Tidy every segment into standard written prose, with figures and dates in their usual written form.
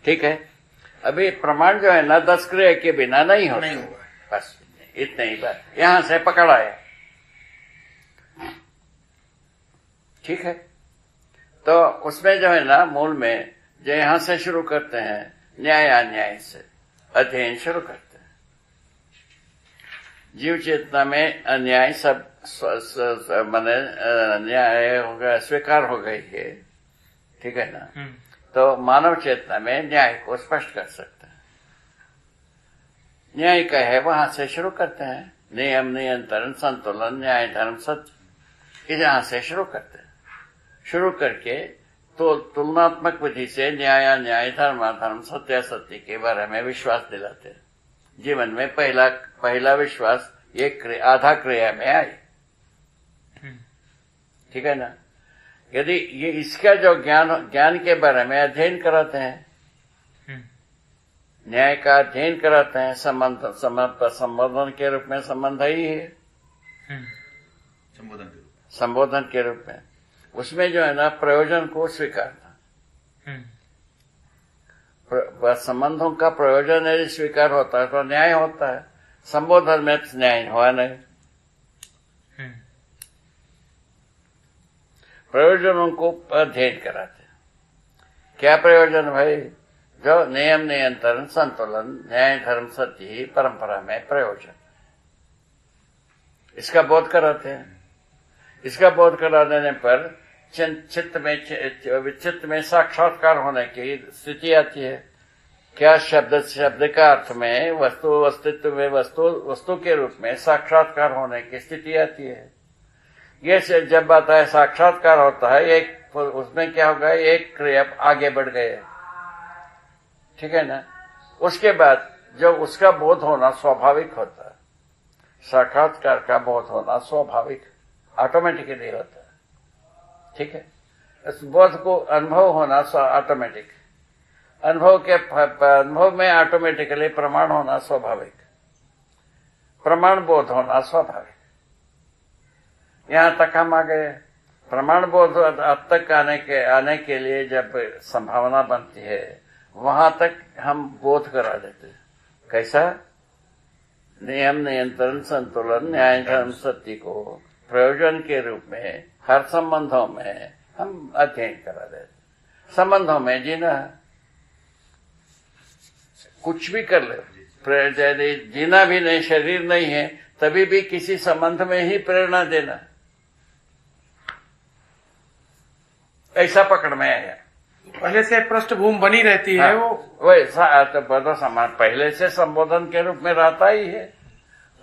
ठीक है। अभी प्रमाण जो है ना 10 क्रिया के बिना नहीं होता, नहीं होगा। बस इतने ही बात यहां से पकड़ा है। ठीक है, तो उसमें जो है ना मूल में जो यहां से शुरू करते हैं, न्याय अन्याय से अध्ययन शुरू करते हैं। जीव चेतना में अन्याय सब माने न्याय हो गया, स्वीकार हो गई है, ठीक है ना। तो मानव चेतना में न्याय को स्पष्ट कर सकते हैं। न्याय का है, वहां से शुरू करते हैं। नियम, नियंत्रण, संतुलन, न्याय, धर्म, सत्य, यहां से शुरू करते हैं। शुरू करके तो तुलनात्मक विधि से न्याय, न्याय, धर्म, धर्म, सत्य, सत्य के बारे में विश्वास दिलाते हैं। जीवन में पहला विश्वास ये आधा क्रिया में आई, ठीक है ना। यदि ये इसका जो ज्ञान के बारे में अध्ययन कराते हैं, न्याय का अध्ययन कराते हैं, संबोधन के रूप में संबंध ही है, संबोधन के रूप में, उसमें जो है ना प्रयोजन को स्वीकारना, संबंधों का प्रयोजन यदि स्वीकार होता है तो न्याय होता है। संबोधन में न्याय हुआ नहीं। प्रयोजनों को अध्ययन कराते हैं। क्या प्रयोजन भाई? जो नियम, नियंत्रण, संतुलन, न्याय, धर्म, सत्य ही परंपरा में प्रयोजन, इसका बोध कराते हैं। इसका बोध करा देने पर चित्त में साक्षात्कार होने की स्थिति आती है। क्या शब्द का अर्थ में वस्तु, अस्तित्व में वस्तु के रूप में साक्षात्कार होने की स्थिति आती है। ये जब आता है, साक्षात्कार होता है, एक उसमें क्या होगा, एक क्रिया आगे बढ़ गए, ठीक है ना। उसके बाद जो उसका बोध होना स्वाभाविक होता है, साक्षात्कार का बोध होना स्वाभाविक ऑटोमेटिकली होता है, ठीक है। इस बोध को अनुभव होना ऑटोमेटिक, अनुभव में ऑटोमेटिकली प्रमाण होना स्वाभाविक, प्रमाण बोध होना स्वाभाविक। यहां तक हम आ गए। प्रमाण बोध अब तक आने के लिए जब संभावना बनती है, वहां तक हम बोध करा देते हैं। कैसा? नियम, नियंत्रण, संतुलन, न्याय, धर्म, सत्य को प्रयोजन के रूप में हर संबंधों में हम अध्ययन करा देते। संबंधों में जीना, कुछ भी कर ले, जीना भी नहीं, शरीर नहीं है, तभी भी किसी संबंध में ही प्रेरणा देना, ऐसा पकड़ में आया। पहले से पृष्ठभूमि बनी रहती है। हाँ, वैसा तो समान पहले से संबोधन के रूप में रहता ही है।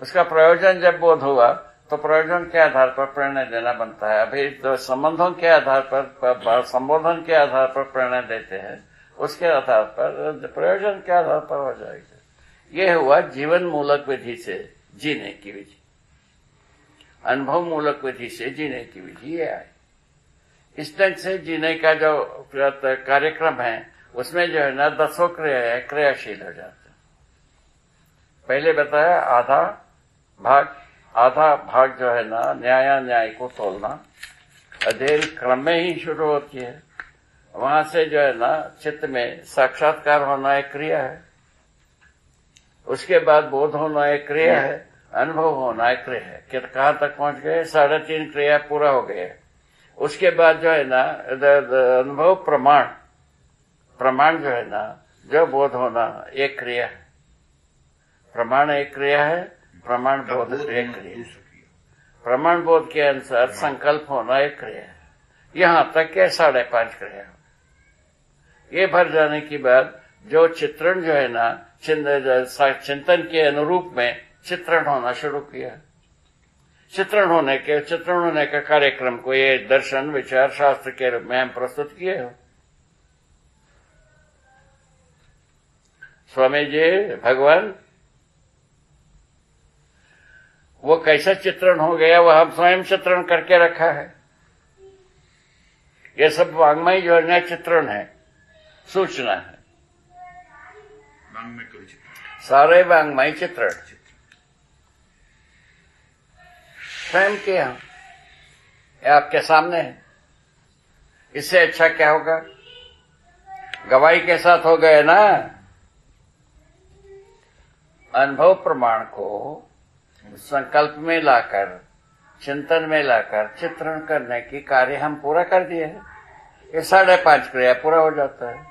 उसका प्रयोजन जब बोध हुआ तो प्रयोजन के आधार पर प्रेरणा देना बनता है। अभी तो संबंधों के आधार पर, संबोधन के आधार पर प्रेरणा देते हैं, उसके आधार पर प्रयोजन के आधार पर हो जाएगा। ये हुआ जीवन मूलक विधि से जीने की विधि, अनुभव मूलक विधि से जीने की विधि ये आई। इस ढंग से जीने का जो कार्यक्रम है, उसमें जो है ना 10 क्रिया क्रियाशील हो जाते हैं। पहले बताया आधा भाग जो है ना न्याय को तोलना, अध्ययन क्रम में ही शुरू होती है। वहां से जो है ना चित्त में साक्षात्कार होना एक क्रिया है, उसके बाद बोध होना एक क्रिया है, अनुभव होना एक क्रिया है। कहां तक पहुंच गए? 3.5 क्रिया पूरा हो गए। उसके बाद जो है ना अनुभव, प्रमाण जो है ना, जो बोध होना एक क्रिया है। प्रमाण एक क्रिया है, प्रमाण बोध एक क्रिया है। प्रमाण बोध के अनुसार संकल्प होना एक क्रिया है। यहां तक के 5.5 क्रिया। ये भर जाने के बाद जो चित्रण जो है ना, चिंतन के अनुरूप में चित्रण होना शुरू किया। चित्रण होने का कार्यक्रम को ये दर्शन, विचार, शास्त्र के रूप में हम प्रस्तुत किए हो। स्वामी जी भगवान, वो कैसा चित्रण हो गया, वह हम स्वयं चित्रण करके रखा है। ये सब वाङ्मय जो है चित्रण है, सूचना है, सारे वाङ्मय चित्रण स्वयं के हम आपके सामने है। इससे अच्छा क्या होगा? गवाही के साथ हो गए ना। अनुभव प्रमाण को संकल्प में लाकर, चिंतन में लाकर चित्रण करने की कार्य हम पूरा कर दिए हैं। ये 5.5 क्रिया पूरा हो जाता है।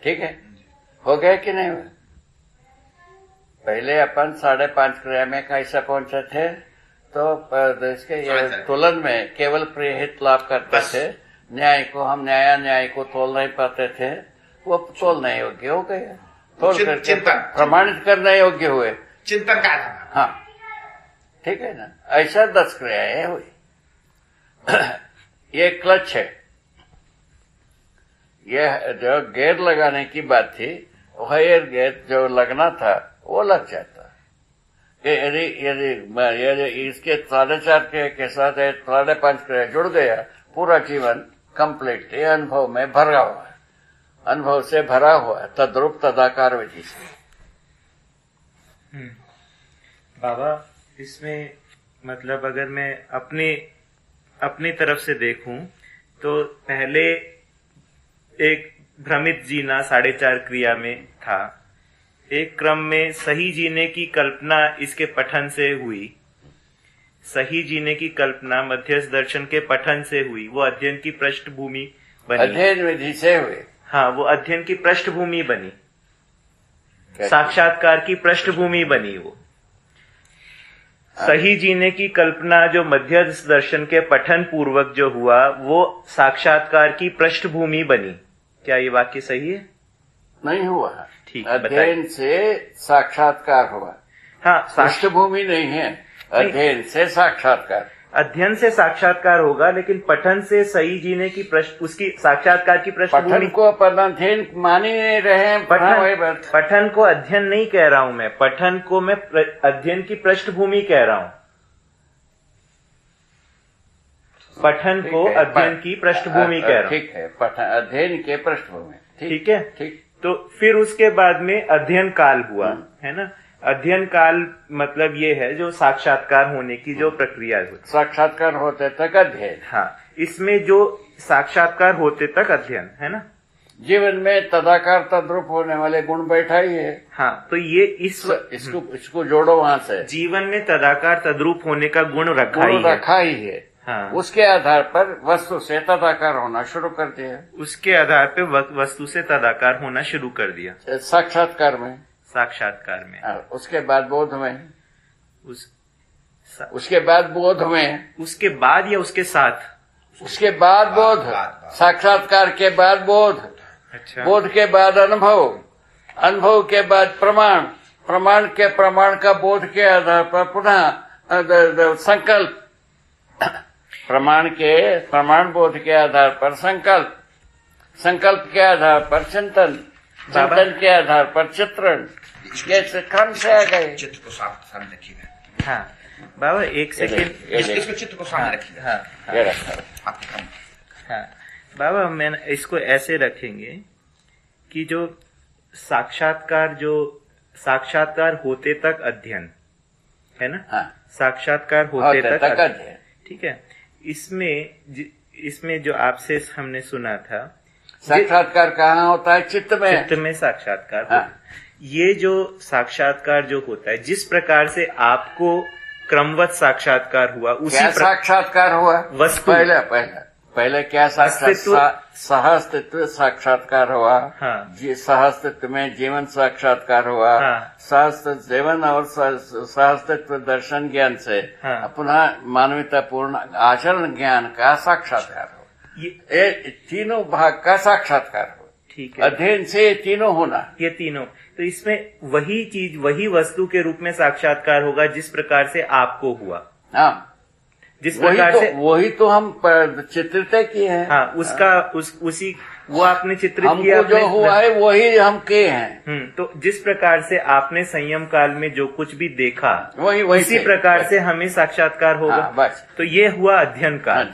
ठीक है, हो गया कि नहीं हुआ? पहले अपन 5.5 क्रिया में कैसे पहुंचे थे? तो इसके ये तुलन में केवल प्रिय हित लाभ करते थे। न्याय को हम न्याय को तोल नहीं पाते थे, वो तोलने योग्य हो गए, तोल करके प्रमाणित करने योग्य हुए, चिंतन का आधार। हाँ, ठीक है ना। ऐसा 10 क्रियाएं हुई। ये क्लच है। यह जो गेयर लगाने की बात थी, वायर गेयर जो लगना था वो लग जाता। यदि इसके 4.5 क्रिया के साथ 5.5 क्रिया जुड़ गया, पूरा जीवन कंप्लीट अनुभव में भरा हुआ है, अनुभव से भरा हुआ है, तद्रूप तदाकार विधि से। बाबा, इसमें मतलब अगर मैं अपनी तरफ से देखूं तो पहले एक भ्रमित जीना 4.5 क्रिया में था। एक क्रम में सही जीने की कल्पना इसके पठन से हुई। सही जीने की कल्पना मध्यस्थ दर्शन के पठन से हुई। वो अध्ययन की पृष्ठभूमि बनी। अध्ययन विधि से हुए। हाँ, वो अध्ययन की पृष्ठभूमि बनी, साक्षात्कार की पृष्ठभूमि बनी। वो सही जीने की कल्पना जो मध्यस्थ दर्शन के पठन पूर्वक जो हुआ, वो साक्षात्कार की पृष्ठभूमि बनी। क्या ये वाक्य सही है? नहीं हुआ। ठीक, अध्ययन से साक्षात्कार हुआ। हाँ, पृष्ठभूमि नहीं है, अध्ययन से साक्षात्कार। अध्ययन से साक्षात्कार होगा, लेकिन पठन से सही जीने की उसकी साक्षात्कार की पृष्ठभूमि। पठन को अपन अध्ययन मान ही नहीं रहे हैं। पठन को अध्ययन नहीं कह रहा हूं मैं, पठन को मैं अध्ययन की पृष्ठभूमि कह रहा हूं। पठन को अध्ययन की पृष्ठभूमि कह रहा हूं। ठीक है, पठन अध्ययन के पृष्ठभूमि। ठीक है, ठीक। तो फिर उसके बाद में अध्ययन काल हुआ, है ना। अध्ययन काल मतलब ये है जो साक्षात्कार होने की जो प्रक्रिया है। साक्षात्कार होते तक अध्ययन। हाँ, इसमें जो साक्षात्कार होते तक अध्ययन, है ना। जीवन में तदाकार तद्रूप होने वाले गुण बैठा ही है। हाँ, तो ये इसको जोड़ो वहां से। जीवन में तदाकार तद्रूप होने का गुण रखा ही है। हाँ, उसके आधार पर वस्तु से तदाकार होना शुरू कर दिया। उसके आधार पर वस्तु से तदाकार होना शुरू कर दिया साक्षात्कार में। उसके बाद बोध में, उसके बाद बोध में, उसके बाद या उसके साथ, उसके बाद बोध, साक्षात्कार के बाद बोध। अच्छा। बोध के बाद अनुभव, अनुभव के बाद प्रमाण, प्रमाण का बोध के आधार पर पुनः संकल्प, प्रमाण बोध के आधार पर संकल्प के आधार पर चिंतन के आधार पर चित्रण। कैसे क्रम से आ गए। चित्र को सामने रखिएगा। हाँ बाबा, एक सेकेंड, इसको चित्र को सामने रखिएगा। ये रखा। हाँ बाबा, मैं इसको ऐसे रखेंगे कि जो साक्षात्कार होते तक अध्ययन, है ना। हाँ। साक्षात्कार होते तक अध्ययन। ठीक है। इसमें जो आपसे हमने सुना था, साक्षात्कार कहाँ होता है? चित्त में साक्षात्कार। हाँ। ये जो साक्षात्कार जो होता है, जिस प्रकार से आपको क्रमवत साक्षात्कार हुआ, उसी साक्षात्कार हुआ वस्तु। पहले क्या सहअस्तित्व साक्षात्कार हुआ। हाँ। सहअस्तित्व में जीवन साक्षात्कार हुआ। हाँ। सहअस्तित्व जीवन और सहअस्तित्व दर्शन ज्ञान से पुनः मानवतापूर्ण आचरण ज्ञान का साक्षात्कार हो। ये तीनों भाग का साक्षात्कार हो। ठीक है। अध्ययन से ये तीनों होना, ये तीनों, तो इसमें वही चीज, वही वस्तु के रूप में साक्षात्कार होगा जिस प्रकार से आपको हुआ। हाँ, जिस प्रकार से वही तो हम चित्रित किए हैं। हाँ, उसी वो आपने चित्रित किया, जो हुआ है वही हम किए हैं। तो जिस प्रकार से आपने संयम काल में जो कुछ भी देखा, वही उसी प्रकार से हमें साक्षात्कार होगा। हाँ, बस। तो ये हुआ अध्ययन काल।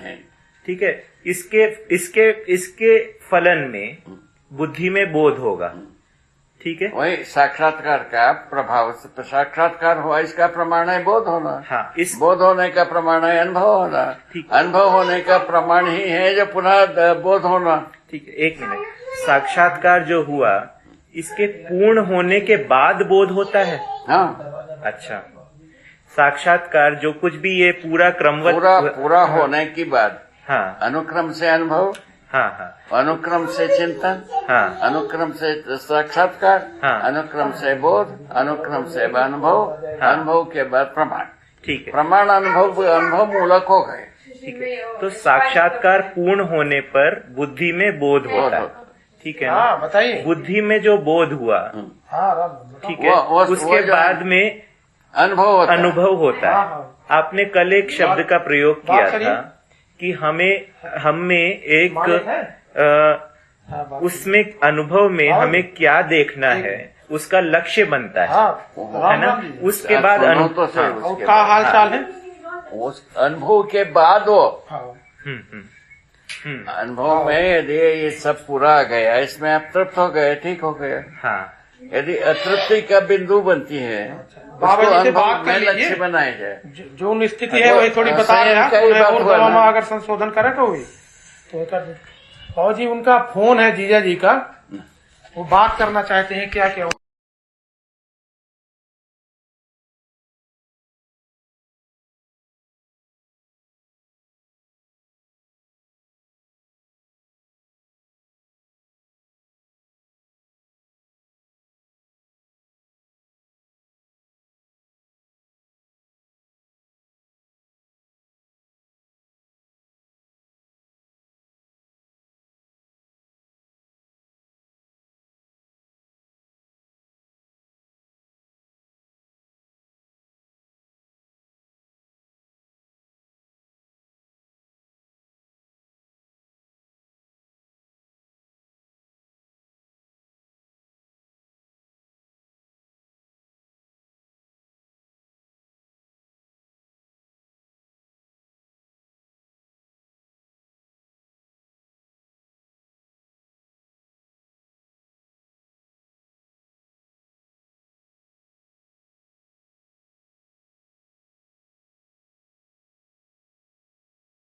ठीक है। इसके फलन में बुद्धि में बोध होगा। ठीक है। वही साक्षात्कार का प्रभाव से साक्षात्कार हुआ, इसका प्रमाण है बोध होना। हाँ, इस बोध होने का प्रमाण है अनुभव होना। ठीक। अनुभव होने का प्रमाण ही है जो पुनः बोध होना। ठीक है, एक मिनट। साक्षात्कार जो हुआ, इसके पूर्ण होने के बाद बोध होता है? हाँ, अच्छा, साक्षात्कार जो कुछ भी ये पूरा क्रमवत पूरा होने के बाद, हाँ, अनुक्रम से अनुभव, हाँ हाँ, अनुक्रम से चिंतन, हाँ, अनुक्रम से साक्षात्कार, हाँ, अनुक्रम से बोध, अनुक्रम से अनुभव, हाँ, अनुभव के बाद प्रमाण। ठीक है, प्रमाण अनुभव मूलक हो गए। ठीक है। तो साक्षात्कार पूर्ण होने पर बुद्धि में बोध होता है, ठीक है ना? हाँ बताइए। बुद्धि में जो बोध हुआ, हाँ राम, ठीक है, उसके बाद में अनुभव होता हाँ, है। हाँ। आपने कल एक शब्द का प्रयोग बात किया करिए। था कि हम में एक मालिक है? हाँ, बात उसमें अनुभव में हाँ। हमें क्या देखना है, उसका लक्ष्य बनता है, हाँ, है राम ना? राम जी। उसके बाद तो हाँ, और क्या हाल चाल है? उस अनुभव के बाद वो हाँ, हम्म, हम्म, हम्म, अनुभव में यदि ये सब पूरा आ गया, इसमें आप तृप्त हो गए, ठीक हो गए। हाँ, यदि अतृप्ति का बिंदु बनती है, बाबा उसको जी से अनुभव बात कर में लीजिए। लक्ष्य बनाया जाए। जो स्थिति है वही थोड़ी बता रहे हैं। कई बात और हुआ दवा में ना। अगर संशोधन करे तो हुई तो बाबा जी उनका फोन है जीजा जी का, वो बात करना चाहते हैं। क्या क्या